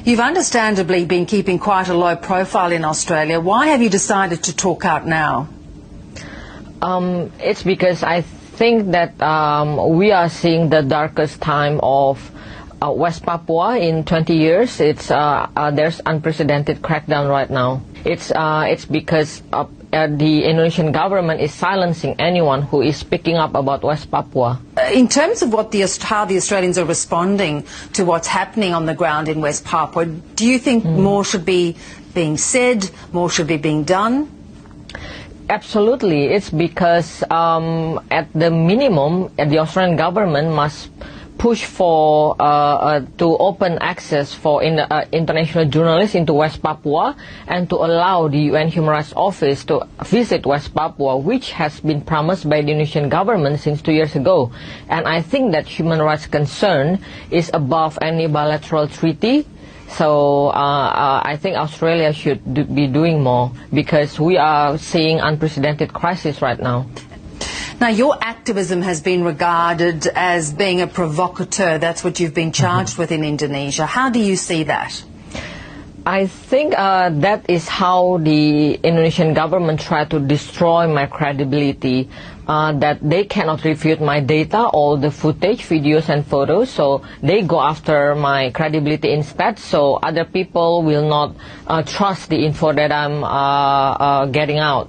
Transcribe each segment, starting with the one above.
You've understandably been keeping quite a low profile in Australia. Why have you decided to talk out now? It's because I think that we are seeing the darkest time of West Papua in 20 years. There's unprecedented crackdown right now. It's because the Indonesian government is silencing anyone who is speaking up about West Papua. In terms of how the Australians are responding to what's happening on the ground in West Papua, do you think more should be being said, more should be being done? Absolutely. It's because at the minimum, the Australian government must push for to open access for international journalists into West Papua and to allow the UN Human Rights Office to visit West Papua, which has been promised by the Indonesian government since 2 years ago. And I think that human rights concern is above any bilateral treaty. So I think Australia should be doing more because we are seeing unprecedented crisis right now. Now, your activism has been regarded as being a provocateur. That's what you've been charged with in Indonesia. How do you see that? I think that is how the Indonesian government tried to destroy my credibility, that they cannot refute my data, all the footage, videos and photos, so they go after my credibility instead, so other people will not trust the info that I'm getting out.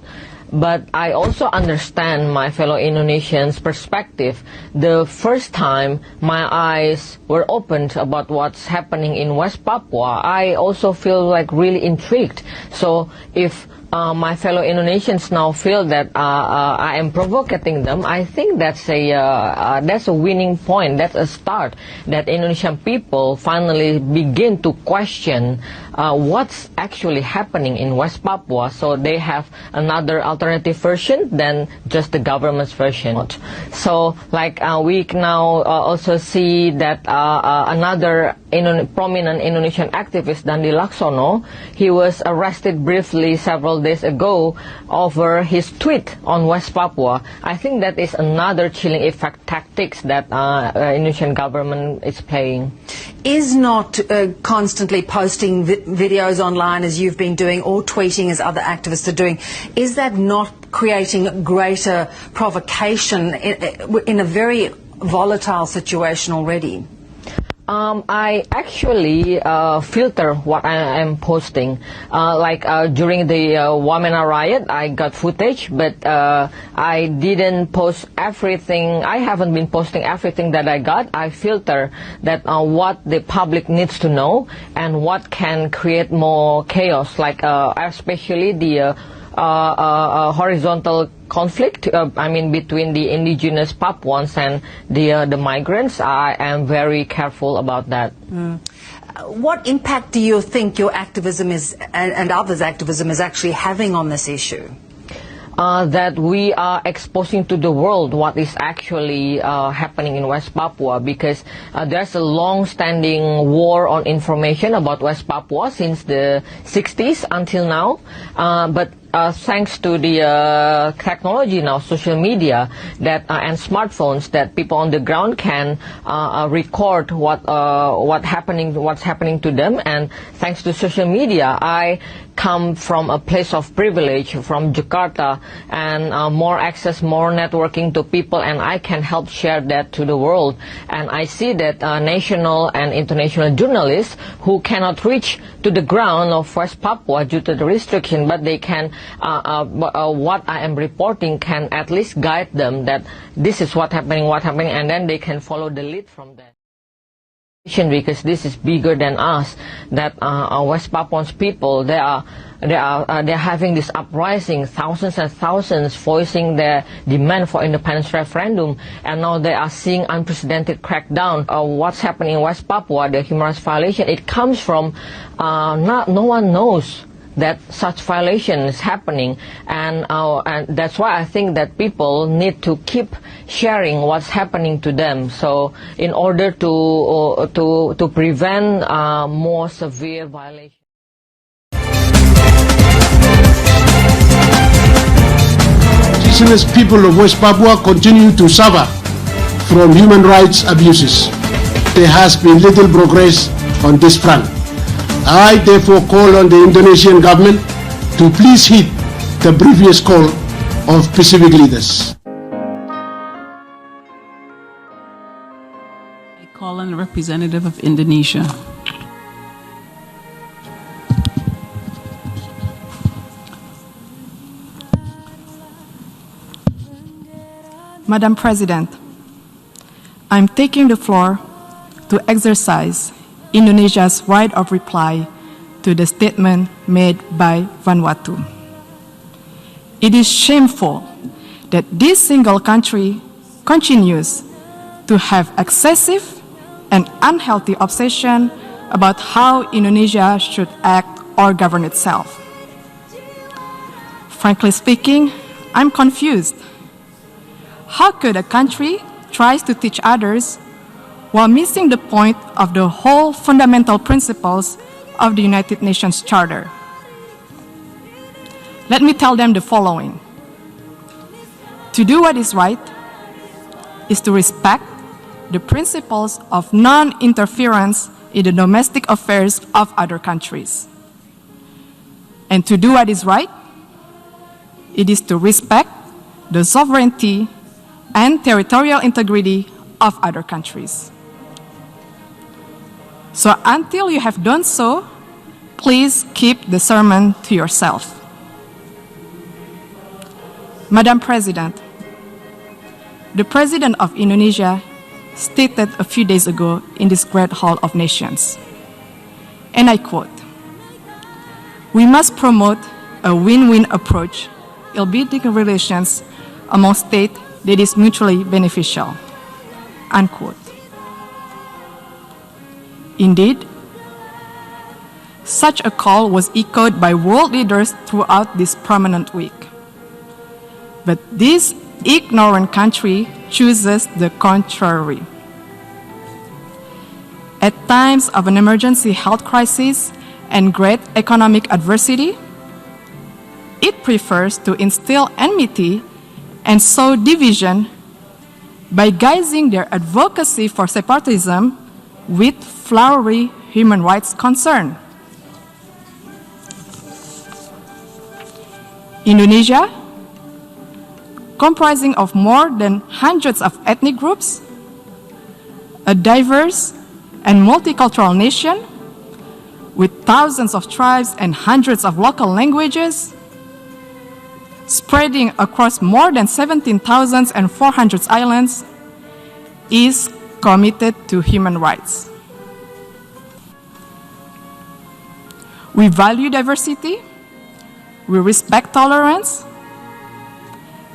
But I also understand my fellow Indonesians' perspective. The first time my eyes were opened about what's happening in West Papua, I also feel like really intrigued. So if my fellow Indonesians now feel that I am provoking them, I think that's a winning point. That's a start that Indonesian people finally begin to question what's actually happening in West Papua, so they have another alternative version than just the government's version. So like we now also see that another prominent Indonesian activist, Dandi Laksono, he was arrested briefly several days ago over his tweet on West Papua. I think that is another chilling effect tactics that Indonesian government is playing. Is not constantly posting videos online as you've been doing or tweeting as other activists are doing, is that not creating greater provocation in a very volatile situation already? I actually filter what I am posting. During the Wamena riot, I got footage, but I didn't post everything. I haven't been posting everything that I got. I filter that what the public needs to know and what can create more chaos, especially the horizontal conflict, between the indigenous Papuans and the migrants. I am very careful about that. What impact do you think your activism is, and others' activism is actually having on this issue? That we are exposing to the world what is actually happening in West Papua, because there's a long-standing war on information about West Papua since the 60s until now, but thanks to the technology now, social media and smartphones, that people on the ground can record what's happening to them, and thanks to social media, I come from a place of privilege from Jakarta, and more access, more networking to people, and I can help share that to the world. And I see that national and international journalists who cannot reach to the ground of West Papua due to the restriction, but they can, what I am reporting can at least guide them that this is what's happening, and then they can follow the lead from that. Because this is bigger than us, that West Papuans people, they're having this uprising, thousands and thousands voicing their demand for independence referendum, and now they are seeing unprecedented crackdown. What's happening in West Papua, the human rights violation, it comes from no one knows that such violation is happening, and that's why I think that people need to keep sharing what's happening to them. So in order to prevent more severe violations. Indigenous people of West Papua continue to suffer from human rights abuses. There has been little progress on this front. I therefore call on the Indonesian government to please heed the previous call of Pacific leaders. I call on the representative of Indonesia. Madam President, I'm taking the floor to exercise Indonesia's right of reply to the statement made by Vanuatu. It is shameful that this single country continues to have excessive and unhealthy obsession about how Indonesia should act or govern itself. Frankly speaking, I'm confused. How could a country try to teach others while missing the point of the whole fundamental principles of the United Nations Charter? Let me tell them the following. To do what is right is to respect the principles of non-interference in the domestic affairs of other countries. And to do what is right, it is to respect the sovereignty and territorial integrity of other countries. So until you have done so, please keep the sermon to yourself. Madam President, the President of Indonesia stated a few days ago in this great Hall of Nations, and I quote, "We must promote a win-win approach in building relations among states that is mutually beneficial," unquote. Indeed, such a call was echoed by world leaders throughout this prominent week. But this ignorant country chooses the contrary. At times of an emergency health crisis and great economic adversity, it prefers to instill enmity and sow division by guising their advocacy for separatism with flowery human rights concern. Indonesia, comprising of more than hundreds of ethnic groups, a diverse and multicultural nation with thousands of tribes and hundreds of local languages, spreading across more than 17,400 islands, is committed to human rights. We value diversity, we respect tolerance,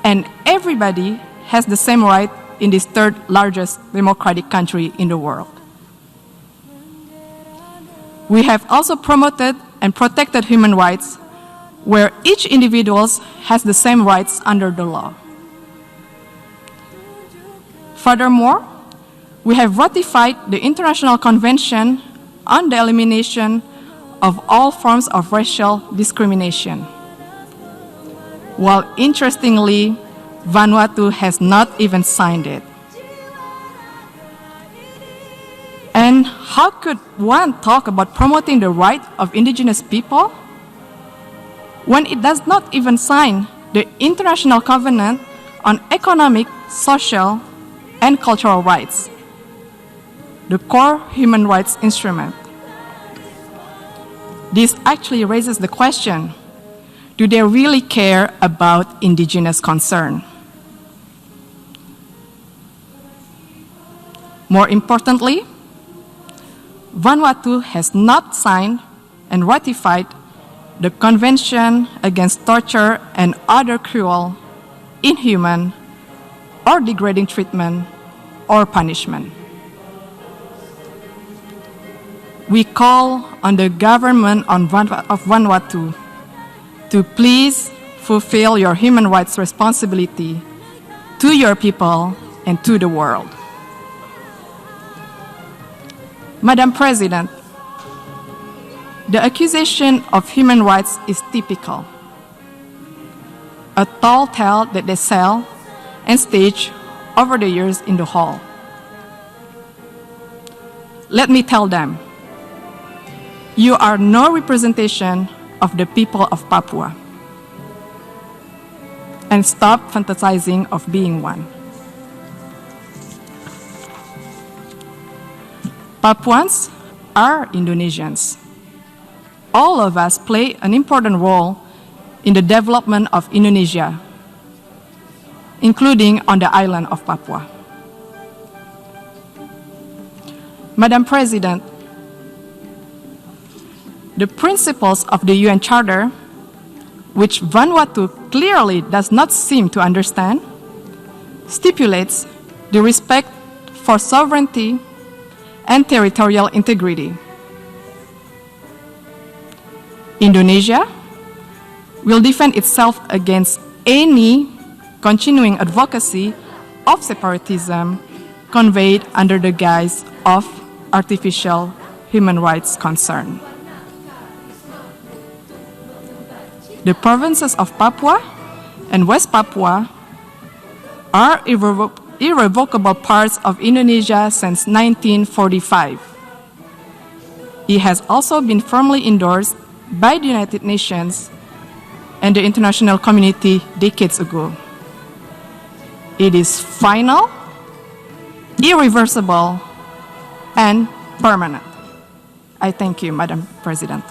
and everybody has the same right in this third largest democratic country in the world. We have also promoted and protected human rights where each individual has the same rights under the law. Furthermore, we have ratified the International Convention on the Elimination of All Forms of Racial Discrimination, while interestingly, Vanuatu has not even signed it. And how could one talk about promoting the right of indigenous people when it does not even sign the International Covenant on Economic, Social, and Cultural Rights, the core human rights instrument? This actually raises the question, do they really care about indigenous concern? More importantly, Vanuatu has not signed and ratified the Convention Against Torture and Other Cruel, Inhuman, or Degrading Treatment or Punishment. We call on the government of Vanuatu to please fulfill your human rights responsibility to your people and to the world. Madam President, the accusation of human rights is typical, a tall tale that they sell and stage over the years in the hall. Let me tell them, You are no representation of the people of Papua. And stop fantasizing of being one. Papuans are Indonesians. All of us play an important role in the development of Indonesia, including on the island of Papua. Madam President, the principles of the UN Charter, which Vanuatu clearly does not seem to understand, stipulates the respect for sovereignty and territorial integrity. Indonesia will defend itself against any continuing advocacy of separatism conveyed under the guise of artificial human rights concern. The provinces of Papua and West Papua are irrevocable parts of Indonesia since 1945. It has also been firmly endorsed by the United Nations and the international community decades ago. It is final, irreversible, and permanent. I thank you, Madam President.